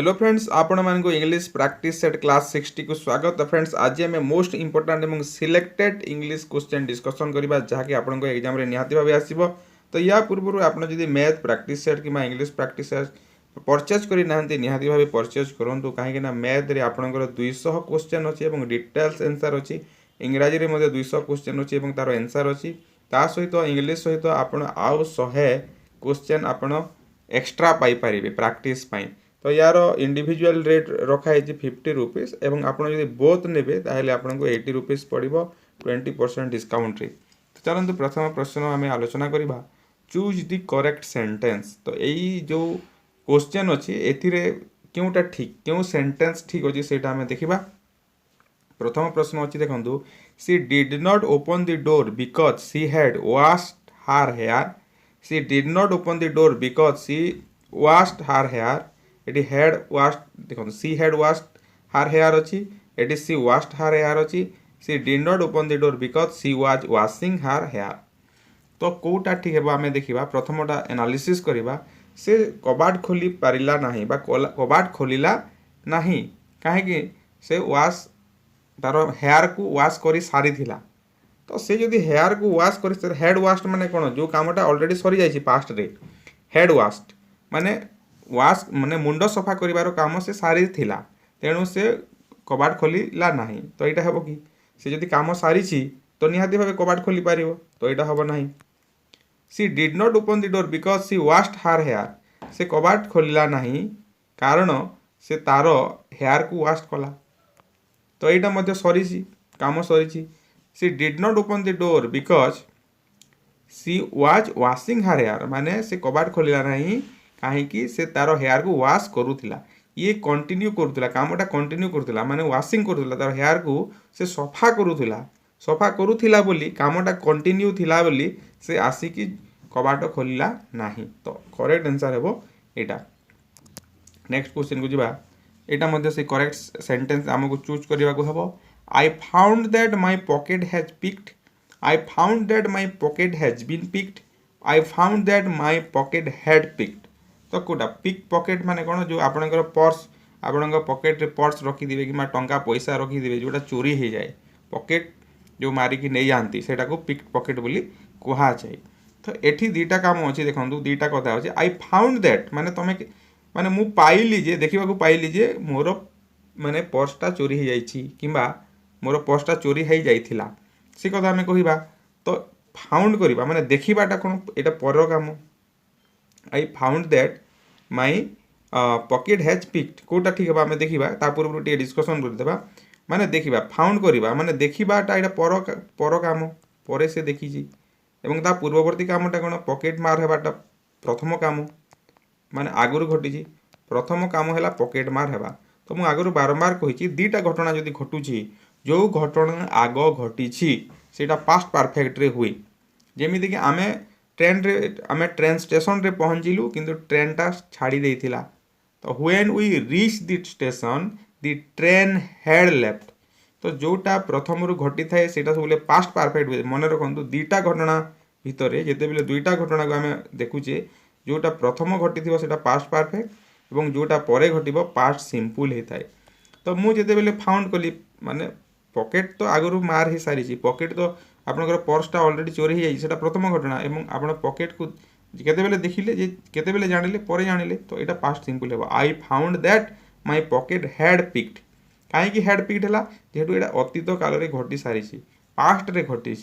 Hello friends, आपण मानक English practice set class 60 को स्वागत। तो फ्रेंड्स, आज आम मोस्ट इंपोर्टाट और सिलेक्टेड इंग्लिश क्वेश्चन डिस्कसन करबा जहाँकि आपण एग्जाम रे निहाती भाव आसीबो। तो या पूर्व आप मैथ प्रैक्टिस सेट कि इंग्लिश प्रैक्टिस सेट परचेज करी नाहंती निहाती भाव परचेज करूँ कहीं मैथ रे आपणकर 200 क्वेश्चन अच्छी और डिटेल्स आंसर अच्छी। इंग्राजी रे 200 क्वेश्चन अच्छी और तार आंसर अच्छी। ता सहित इंग्लिश सहित आपण आउ 100 क्वेश्चन आपण एक्स्ट्रा पाई परिबे प्रैक्टिस पाई। तो यार इंडिविजुअल रेट रखाई 50 रुपीज एवं आप बोथ ने आपको 80 रुपीज पड़ो 20% डिस्काउंट रे। तो चलते प्रथम प्रश्न आम आलोचना करवा, चूज द करेक्ट सेंटेंस। तो यही जो क्वेश्चन अच्छी क्योंटा ठीक क्यों सेंटेंस ठीक अच्छी से आम देखा। प्रथम प्रश्न अच्छी देखो, she did not open the door because she had washed her hair. She did not open the door because she washed her hair. एटी हेड वाश्ड देखो, she had washed her hair अच्छी, एटी सी वाश्ड हार हेयर अच्छी। She did not open the door because she was washing her hair. तो कौटा ठीक है आम देखा। प्रथमटा एनालिसिस करवा, से कबाट खोली पारिला नहीं बा कबाट खोलिला नहीं कहीं से वाश तार हेयर को वाश कर सारी थिला। तो से जदि हेयर को वाश कर हेड वाश्ड माने कौन, जो कामटा ऑलरेडी सरी जाइए पास्ट रे हेड वाश्ड माने वाश माने मुंड सफा करिवार काम से सारी थिला, तेणु से कबाट खोलिला नहीं। तो यहाँ हे कि से जदि काम सारी तो निहाती भाव कबाट खोली पार, तो यहाँ हम ना। She did not open the door because she washed her hair. से कबाट खोलिला नहीं कारण से तार हेयर को वाश कला। तो यहाँ सरी काम सरी। She did not open the door because she was washing her hair माने से कबाट खोलिला नहीं कहीं से तार हेयर को वाश करूला। ये कंटिन्यू करूला कामटा कंटिन्यू करूला माने वाशिंग करूला तार हेयर को से सफा करूला। सफा करूला बोली कामटा कंटिन्यू थिला बोली से आसिकी कबाट खोलिला नहीं। तो करेक्ट आंसर हेबो एटा। नेक्स्ट क्वेश्चन को जीवा। यहाँ से करेक्ट सेंटेंस आमको चूज करने को हम। I found that my pocket has picked. I found that my pocket has been picked. I found that my pocket had picked. तो कौटा पिक पॉकेट माने कौन, जो आपणकर पर्स आपण पॉकेट रे पर्स रखिदे कि टंका पैसा रखिदे जोटा चोरी हो जाए पॉकेट जो मारिकी नहीं जाती से पिक पॉकेट बोली कह जाए। तो एठी दीटा काम अच्छी देखो, दीटा कथा अच्छे। आई फाउंड दैट माने तुम माने मु पाइली जे देखा पाइली जे मोर माने पर्सटा चोरी हो जाइछि किंबा मोर पर्सटा चोरी हो जाइथिला से कथा आम कहवा। तो फाउंड करवा माने देखिबाटा कौन, एटा पर काम। I found that my pocket has picked कौटा ठीक है आम देखा। पूर्व डिस्कसन करदेबा माने देखा फाउंड करवा माने देखिबाटा एटा पर काम पर से देखी एवं ता पूर्ववर्ती कामटा कौन पॉकेट मार हेबाटा प्रथम काम माने आगुरी घटी। प्रथम काम है पॉकेट मार हेबा। तो मुझे आगुरी बारंबार कही दीटा घटना जदि घटुची जो घटना आग घटी सेटा पास्ट परफेक्ट रे हुए। जमीती कि आमे ट्रेन स्टेशन रे पहुँचलु किंतु ट्रेनटा छाड़ी देथिला। तो when we reach the station the train had left. तो जोटा प्रथम रु घटी थाए सेटा सब पास्ट परफेक्ट हुए। मन रखु दीटा घटना भितर जिते बेले दुईटा घटना को आम देखुचे, जोटा प्रथम घटी थी सेटा पास्ट परफेक्ट और जोटा परे घटिबो पास्ट सिंपल होता है। तो मुझे बेले फाउंड कली माने पॉकेट तो आगु मार ही सारी पॉकेट तो आपंकर पर्सटा ऑलरेडी चोरी हो जाए प्रथम घटना और आप पॉकेट को केते देखिले जे केते बेले जानिले परे जानिले तो यहाँ पास्ट सिंपल हेबो। आई found that my pocket had picked कहीं हैड पिक्ड है जेहेतु यहाँ अतीत काल में घटी सारी पास्ट रे घटी।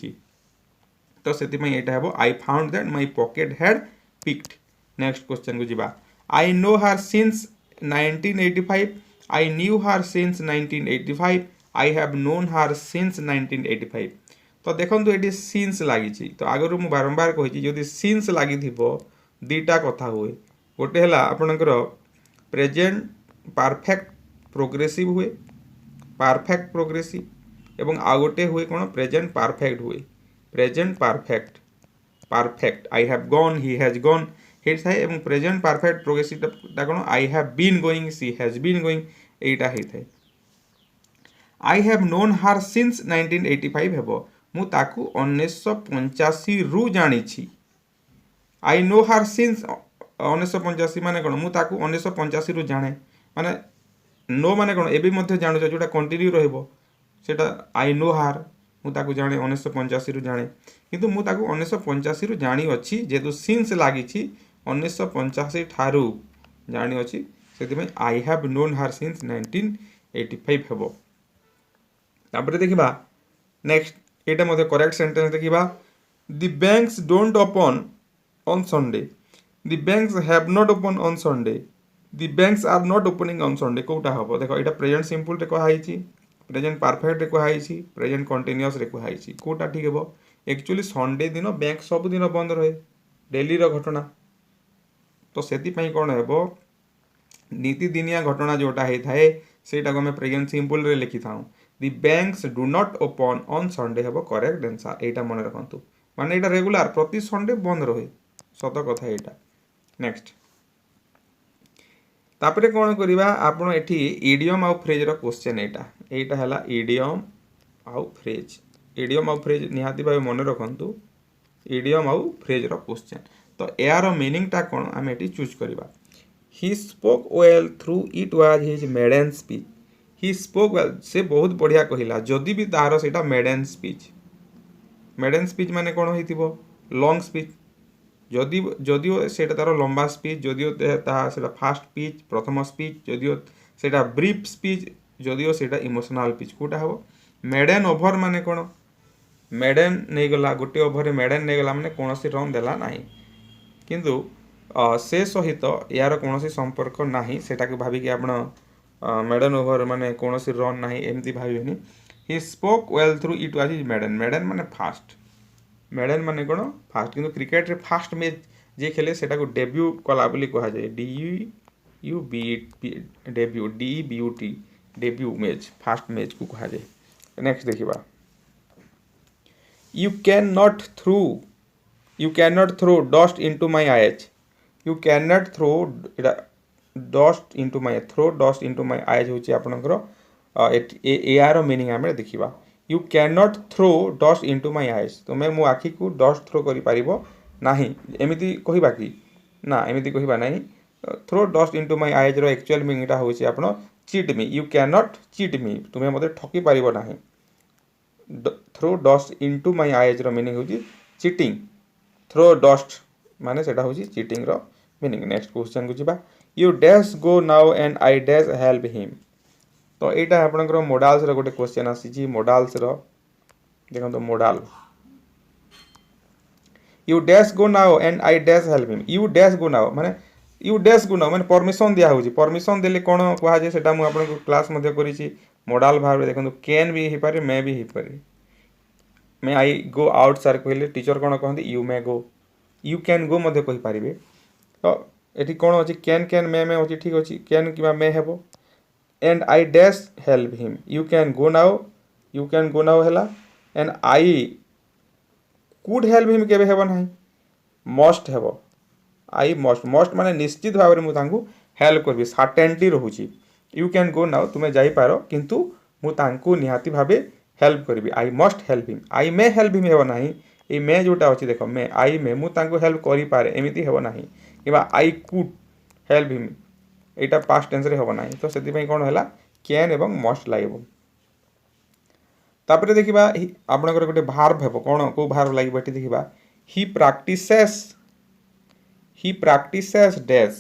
तो से यहाँ हे I found that my pocket had picked. Next question को जीवा। I know her since 1985। I knew her since 1985। I have known her since 1985। तो देखो ये सिंस लगी। तो आगु मुझे बारंबार कही जदि सिंस लगी दीटा कथा हुए। गोटे है आपणकर प्रेजेंट परफेक्ट प्रोग्रेसिव हुए परफेक्ट प्रोग्रेसिव एवं आ गोटे हुए कौन प्रेजेंट परफेक्ट हुए present perfect perfect. I have gone he has gone हेट थाए एवं प्रेजेंट परफेक्ट प्रोग्रेसिव कौन I have been going she has been going एटा होता है। I have known her since 1985 हेबो मु ताकू 1985 रु जानी। आई नो हार सिंस 1985 माने कौन मु ताकू 1985 रु जाने माने नो माने कौन एबी मध्य जानुछ जोटा कंटिन्यू रहइबो सेटा आई नो हार मु ताकू जाने 1985 रु जाने किंतु मु ताकू 1985 रु जानी अछि जेतु सिंस लागिछि 1985 ठारू जानी अछि सेति I have known her since 1985 हेबो। तापर देखिबा नेक्स्ट एटा मते करेक्ट सेंटेंस देखिबा the banks don't open on Sunday the banks have not open on Sunday the banks are not opening on Sunday कोटा हबो देखो एटा प्रेजेंट सिंपल रे कहाइछि प्रेजेंट परफेक्ट रे कहाइछि प्रेजेंट कंटीन्यूअस रे कहाइछि कोटा ठीक हेबो एक्चुअली संडे दिन बैंक सब दिन बंद रहे डेली रो घटना तो सेति पई कोन हेबो नीति दिनिया घटना जोटा हे थाए सेटा को हम प्रेजेंट सिंपल रे लिखि थाउ the banks do not open on Sunday हेबो करेक्ट आंसर एटा मन रखंतु माने एटा रेगुलर प्रति संडे बंद रहे सत कथा एटा। नेक्स्ट तापरे कोन करिबा आपण एठी इडियम आउ फ्रेज रो क्वेश्चन एटा हला इडियम आउ फ्रेज निहाती भाबे मन रखंतु इडियम आउ फ्रेज रो क्वेश्चन तो यार मीनिंग टा कोन हम एठी चूज करिबा he spoke well through it was his maiden speech he spoke well से बहुत बढ़िया कहिला जदि भी तार सेटा मेडन स्पीच माने कोन होइतिबो लॉन्ग स्पीच जदिओ सेटा तार लंबा स्पीच जदिओ ताहा सेटा फास्ट स्पीच प्रथम स्पीच जदिओ सेटा ब्रीफ स्पीच जदिओ सेटा इमोशनल स्पीच कोटा हबो मेडन ओवर माने कोन मेडन नै गला गोटे ओवर रे मेडन नै गला माने कोनोसी रन देला नाही किंतु से सहित यार कोनोसी संपर्क नाही सेटा के भाबी कि आपण मेडन ओवर माने कोनोसी रन नाही एमती भाबिबेनी he spoke well through it was his maiden माने फास्ट मेडन माने कोन फास्ट किंतु क्रिकेट रे फास्ट मैच जे खेले सेटा को डेब्यू कला बोली कहा जाय D U B debut D B U T debut match first match को कहा जाय। नेक्स्ट देखिबा you can not throw dust into my eyes you can not throw dust into my eyes होची आपनकर एआर मीनिंग हमें देखिबा you can not throw dust into my eyes तुमे मो आखि को डस्ट थ्रो करि पारिबो नाही एमिति कहिबा कि ना एमिति कहिबा नाही throw dust into my eyes रो एक्चुअल मीनिंग टा होची आपण cheat me you can not cheat me तुमे मते ठकी पारिबो नाही throw dust into my eyes रो मीनिंग होची चीटिंग थ्रो डस्ट माने सेटा होची चीटिंग रो मीनिंग। नेक्स्ट क्वेश्चन को जिबा you dash go now and I dash help him तो एटा आपनकर मोडाल्स रो गोटे क्वेश्चन आसी मोडाल्स रो देखो तो modal you dash go now and I dash help him you dash go now माने परमिशन दिया होची परमिशन देले कोन कहा जे सेटा मु आपन क्लास मध्ये करिछि मोडाल भाव देखो तो कैन भी हे पारे मे भी हे पारे may I go out sir कहले टीचर कोन कहंदी you may go you can go मध्ये कहि पारिबे तो एठी कोन अछि कैन मे अछि ठीक अछि कैन किबा मे हेबो and I dash help him you can go now hela and I could help him केबे हेबो नाही must हेबो I must माने निश्चित भाव रे मु तांकू हेल्प करबी certainty रहूची you can go now तुमे जाई पारो किंतु मु तांकू निहाती भाबे हेल्प करबी I must help him I may help him हेबो नाही ए मे जोटा अछि देखो मे I may मु तांकू हेल्प करि पारे एमिति हेबो नाही किबा I could help him Etah past tense रे होबो नाही तो सेति पई कोन होला कैन एवं मस्ट लागबो। तापरे देखिबा आपनकर गोटे वर्ब हेबो कोन को वर्ब लागबो एठी देखिबा ही प्रैक्टिसेस डैश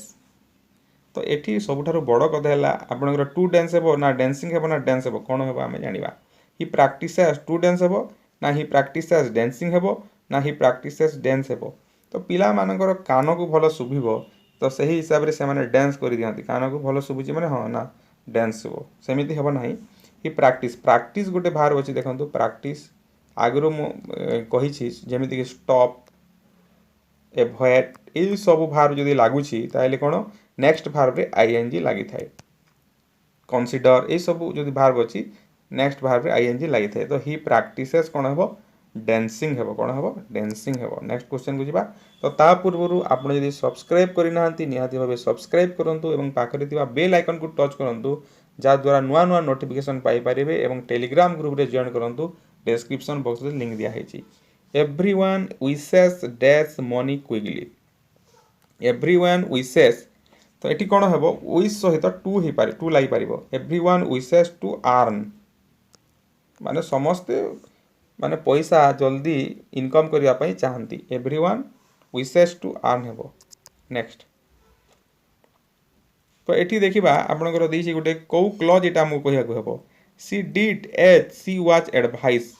तो एठी सबठारु बड़ कथा होला आपनकर टू डांस हेबो ना डांसिंग हेबो ना डांस हेबो कोन हेबो हमें जानिबा ही प्रैक्टिसेस टू डांस हेबो ना ही प्रैक्टिसेस डांसिंग हेबो ना ही प्रैक्टिसेस डांस हेबो तो पिला मानकर कान को भलो सुभिबो तो सही हिसाब रे से माने डांस करि दियंती कान को भलो सुबुची माने हां ना डांस हो सेमिति हेबो नाही ही प्रैक्टिस गोटे भार अछि देखंतु प्रैक्टिस आगरो मु कहि छी जेमिति कि स्टॉप एवॉइड ए सब भार जदी लागु छी ताइले कोन नेक्स्ट भार रे आईएनजी लागि थाए कंसीडर ए सब जदी भार अछि नेक्स्ट भार रे आईएनजी लागि थाए तो ही प्रैक्टिसेस कोन हेबो डांसिंग हेबो कोन हेबो डांसिंग हेबो। नेक्स्ट क्वेश्चन को जिबा तो ता पूर्वरु आपण यदि सब्सक्राइब करि नाहंती निहाती भाबे सब्सक्राइब करंतु एवं पाखरे थिबा बेल आइकन को टच करंतु जा द्वारा नुआ नोटिफिकेशन पाई परिबे एवं टेलीग्राम ग्रुप रे जॉइन करंतु डिस्क्रिप्शन बॉक्स रे लिंक दिया हेची। Everyone wishes dash money quickly everyone wishes तो ये कौन हम विश सहित टू हो पारे टू लग पार एवरीवन विशेस टू अर्न माने समस्ते माने पैसा जल्दी इनकम करने चाहती एवरीवन विशेस टू अर्न हेबो नेक्स्ट तो ये देखा आपंकर देसी गोटे कौ क्लज यहाँ आमको कहूँ हम she did as she was advised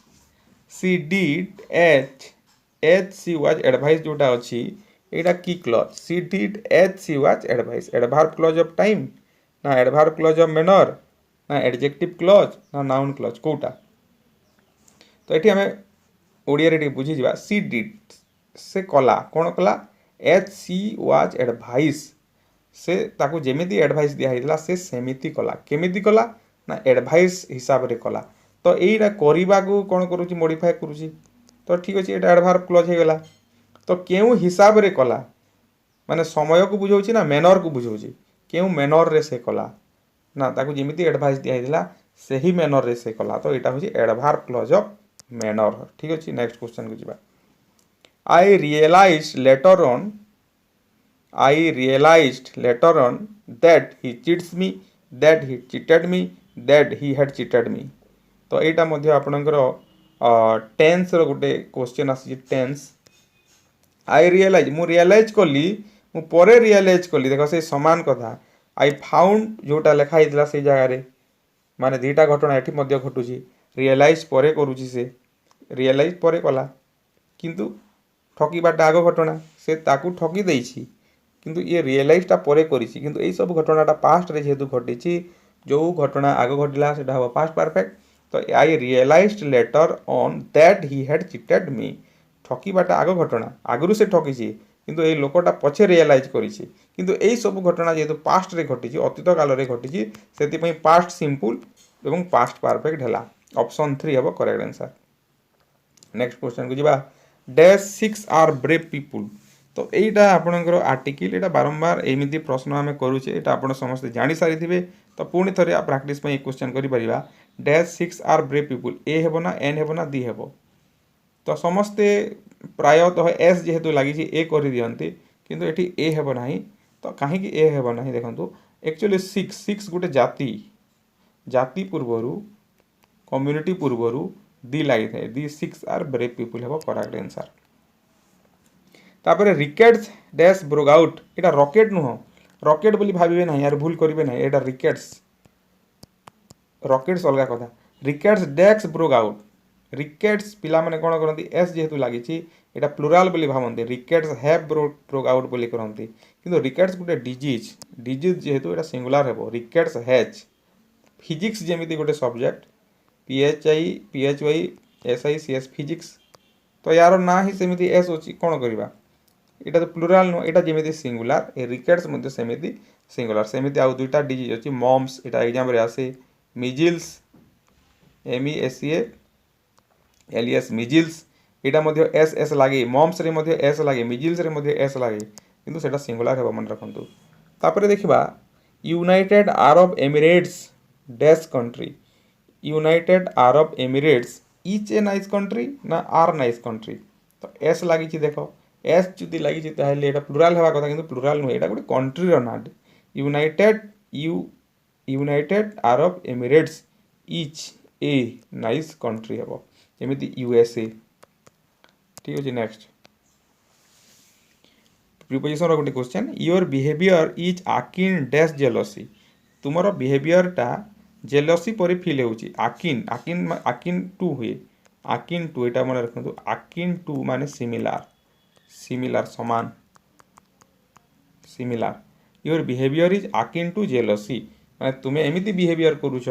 she did as she was advised जोटा अच्छी यहाँ की clause she did as she was advised adverb clause of time ना एडभार्ब क्लज ऑफ मैनर ना एडजेक्टिव क्लज ना नाउन क्लज कोटा तो ये आम ओडिया बुझीजा सी डिड से कला कौन कला एच सी वाज एडवाइस से ताकू जेमिति एडवाइस दिया से सेमिति कला केमिति कला ना एडवाइस हिसाब रे कला तो यहीटा करने को कौन करुँच मॉडिफाई करुँच तो ठीक अच्छे ये एडभार्ब क्लज हो गला तो क्यों हिसाब रे कला माने समय को बुझाऊँ ना मैनर को बुझाऊँ क्यों मैनर रे से कला ना ताकू जेमिति एडवाइस दिया से ही मैनर रे से कला तो यहाँ हूँ एडभार्ब क्लज ऑफ मैनर ठीक अच्छे नेक्स्ट क्वेश्चन को जी आई realised later on that he cheats me, that he cheated me, that he had cheated me. तो यहाँ मध्य आपणकर टेन्स रो गोटे क्वेश्चन आसी टेन्स आई रियलाइज मु रियलाइज कली मु परे रियलाइज कली देख से समान कथा आई फाउंड जोटा लिखाई से जगार माने दुईटा घटना ये घटुची रियलाइज परे करुची से रियलाइज परे कला किंतु ठकीबाटा आग घटना से ताकू ठकी देइछि किंतु ये रियलाइजटा परे करिछि किंतु एई सब घटनाटा पास्ट रे जेहेतु घटिछि जो घटना आग घटिला सेटा हबो पास्ट परफेक्ट तो I realised later on that he had cheated me ठकीबाटा आग घटना आगरु से ठकीछि किंतु एई लोकटा पछे रियलाइज करिछि किंतु एई सब घटना जेहेतु पास्ट रे घटिछि अतीत काल रे घटिछि सेति पई पास्ट सिंपल एवं पास्ट परफेक्ट हला ऑप्शन 3 हबो करेक्ट आंसर नेक्स्ट क्वेश्चन को जिबा डैश 6 आर ब्रेव पीपल तो यहीटा आपणकर आर्टिकल यहाँ बारंबार एमती प्रश्न आम करुचे यहाँ आप समस्ते जानी सारी तो पुणी थे प्राक्टिस क्वेश्चन करा डैश 6 आर ब्रेव पीपल ए हेब ना एन हेब ना दी हेब तो समस्ते प्रायतः एस जेहेतु लगी ए कर दिखती किंतु ये ए हेब ना तो कहीं ए हेब ना देखो एक्चुअली 6 गोटे जाति जाति पूर्वर कम्युनिटी पूर्वर दी लगी था दी 6 आर ब्रेव पीपल हेब करेक्ट आंसर तापर रिकेट्स डैश ब्रोक आउट यहाँ रॉकेट नुह रॉकेट बोली भाविबे ना यार भूल करेंगे ना यहाँ रिकेट्स रॉकेट्स अलग कथा rickets dash broke out rickets पिला माने कौन करती एस जेहेतु लगी यहाँ प्लुराल बोली भावती रिकेट्स हैव ब्रोक आउट बोली करती किंतु रिकेट्स गोटे डिजीज डिजीज जेहेतु यहाँ सिंगुलर हेबो रिकेट्स हैज फिजिक्स जेमिति गोटे सब्जेक्ट PHY SICS फिजिक्स तो यार ना ही सेमिति एस अच्छी कौन करवा यहाँ तो प्लुराल नुह यहाँ जमी सिंगुलार ए रिकेट्स सेमिति सिंगुलार सेमिति आउ दुईटा डिजीज अच्छी मम्स यहाँ एग्जाम रे आसे मिजिल्स MESCALES मिजिल्स यहाँ एस एस लगे मम्स रे एस लगे मिजिल्स रे एस लगे किंतु सेटा सिंगुलार है मन रखु तापर देखा United Arab Emirates dash country United Arab Emirates is a nice country ना आर नाइस कंट्री तो एस लगी देख एस जुदी लगी प्लुराल हवा कथा किंतु प्लुराल नुहे यहाँ गोटे कंट्री ना United Arab Emirates is a nice country हम जमी USA ठीक अच्छे नेक्स्ट प्रिपोजिशन गोटे question your behaviour is akin dash jealousy तुमर बिहेवियरटा जेलसी पर फिल होची आकिन आकिन आकिन टू हुए आकिन टू यहाँ मन रखु आकिन टू माने सिमिलार समान similar your behaviour is akin to jealousy माने तुम्हें एमती बिहेवियर करुछ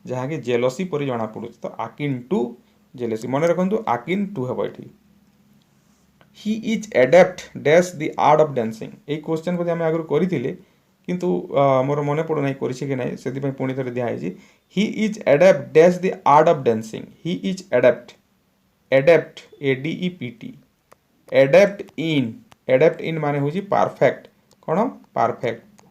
जहाँकि जेलसी पर जना पड़ू तो आकिन टू जेलसी मन रखु आकिन टू हम ये he is adept dash the art of dancing ये क्वेश्चन को आम आगु करें किंतु मोर मन पड़ू ना करी कि ना से पुणी थे दिखाई he is adept dash the art of dancing he is adept ADEPT adept in माने हूँ परफेक्ट कौन परफेक्ट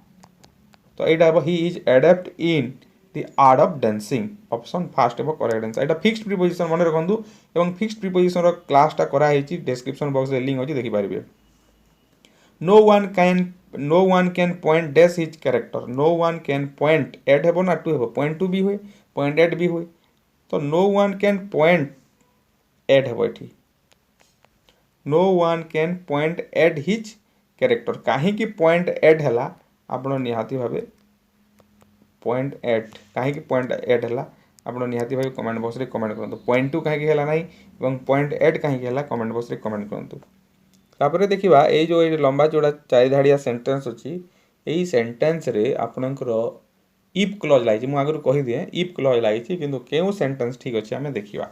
तो यहाँ हम he is adept in the art of dancing option first हम करेक्ट आंसर यहाँ फिक्स्ड प्रिपोजिशन मन रखु और फिक्स्ड प्रिपोजिशन क्लासटा कराई डिस्क्रिप्शन बॉक्स लिंक अच्छी देखिपारे no one can point dash his character no one can point at हेबो ना टू हेबो पॉइंट टू भी हुए पॉइंट एड भी हुए तो no one can point at हेबो एठी no one can point at his character कहीं पॉइंट एड है आपण निहाती भावे पॉइंट एड कहीं पॉइंट एड है आपण निहाती भावे कमेंट बॉक्स रे कमेंट करंतु पॉइंट टू कहीं है नहीं एवं पॉइंट एड कहीं है कमेंट बॉक्स रे कमेंट करंतु तापर देखिबा ए जो ए लंबा चौड़ा चारि धाड़िया सेंटेंस अछि एई सेंटेंस रे आपनकर इफ क्लॉज लागी मु आगु कहि दिए इफ क्लॉज लागी किंतु केउ सेंटेंस ठीक अछि हमें देखिबा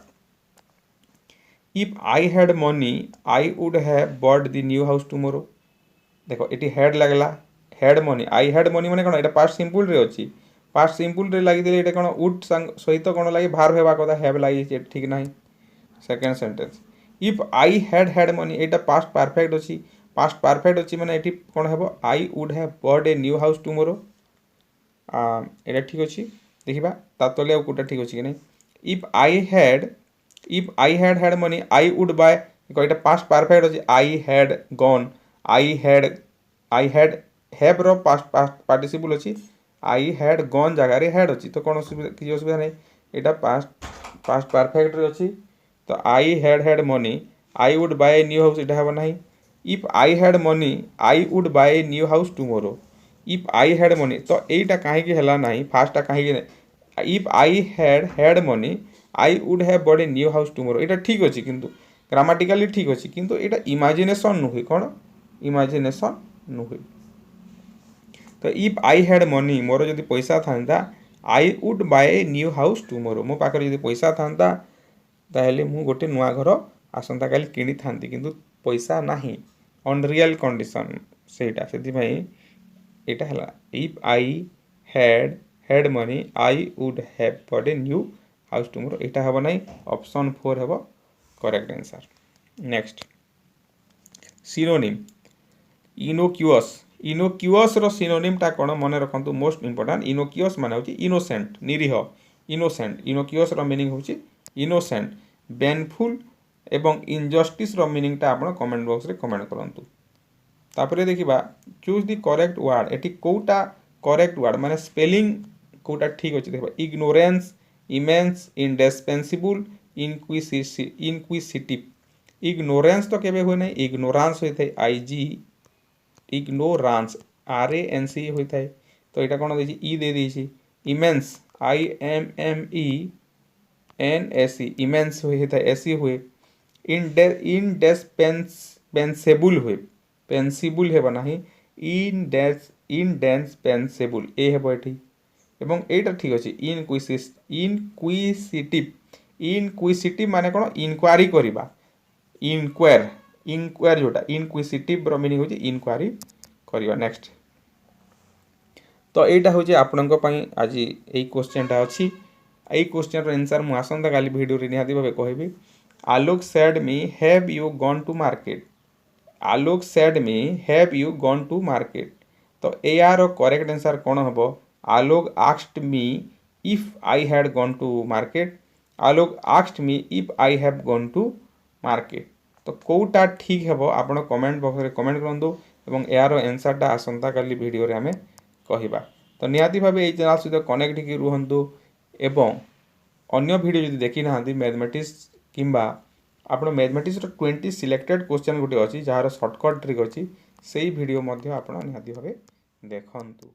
if I had money I would have bought the new house tomorrow देखो एटी हेड लगला head money I head money माने कोन एटा पास्ट सिंपल रे अछि पास्ट सिंपल रे लागि देले एटा कोन वुड सहित कोन लागि भार हेबा कथा हैव लागि ठीक नाही second sentence if I had money Etah past perfect अछि पास्ट परफेक्ट अछि माने एटी कोन हेबो I would have bought A new house tomorrow एटा ठीक अछि देखिबा ता तले आ कोटा ठीक अछि कि नै if I had money I would buy एटा पास्ट परफेक्ट अछि I had gone I had have रो पास्ट पार्टिसिपल अछि आई हैड गॉन जगह रे हैड अछि तो कोन असुविधा कि असुविधा नै एटा पास्ट परफेक्ट रे अछि तो आई had money I would buy a new house एटा हबो नाही if I had money I would buy a new house tomorrow if I had money तो एटा काहे कि हला नाही फास्टा काहे कि if I had money I would have bought A new house tomorrow एटा ठीक अछि किंतु ग्रामेटिकली ठीक अछि किंतु एटा इमेजिनेशन नुहे कोन इमेजिनेशन नुहे तो if I had money more जदि पैसा थांता I would buy a new house tomorrow मो पाकर जदि पैसा थांता ताहेले मु गोटे नुआ घर आसंता काली किनी थांती किंतु पैसा नाही अनरियल कंडीशन सेटा सेति भाई एटा हला if I had money I would have bought A new house tomorrow एटा हबो नाही ऑप्शन 4 हबो correct answer next synonym innocuous रो सिनोनिम टा कोन मने रखंतु मोस्ट इंपोर्टेंट इनोक्यूअस माने होची इनोसेंट निरीह इनोसेंट इनोक्यूअस रो मीनिंग होची इनोसेंट बेनफुल एवं इनजस्टिस रो मीनिंग टा आपण कमेंट बॉक्स रे कमेंट करंतु तापरे देखिबा चूज द करेक्ट वर्ड एटी कोटा करेक्ट वर्ड माने स्पेलिंग कोटा ठीक अछि देखबा ignorance immense indispensable inquisitive ignorance तो केबे होय नै इग्नोरेंस होय थाय आईजी इग्नोरेंस RANC होय थाय तो एटा कोन देछि ई दे देछि इमेंस IMMENSE इमेंस होय थाय एसी होय इंडिस्पेंसेबल होय पेंसिबल हेबा नाही इंडिस्पेंसेबल ए हेबो एठी एवं एटा ठीक अछि इनक्विसिटिव माने कोन इनक्वायरी करिबा इंक्वायर जोटा इनक्विसिटिव रो मीनिंग होची इनक्वायरी करिवा नेक्स्ट तो एटा होची आपनक पई आज एई क्वेश्चन टा अछि एई क्वेश्चन रो आंसर मु आसंता काली वीडियो रे निहाती भाबे कहबी Alok said me have you gone to market Alok said me have you gone to market तो एया रो करेक्ट आंसर कोन हबो Alok asked me if I had gone to market Alok asked me if I have gone to market तो कोटा ठीक हेबो आपण कमेंट बॉक्स रे कमेंट करंदो एवं यार आंसर टा आसंता काली वीडियो रे हमें कहिबा तो निहाती भाबे एई चैनल सहित कनेक्ट कि रुहंतु एवं अन्य वीडियो जदि देखि नाहंती मैथमेटिक्स किंबा आपण मैथमेटिक्स रो 20 सिलेक्टेड क्वेश्चन गुटे अछि जहार शॉर्टकट ट्रिक अछि सेही वीडियो मध्ये आपण निहाती भाबे देखंतु।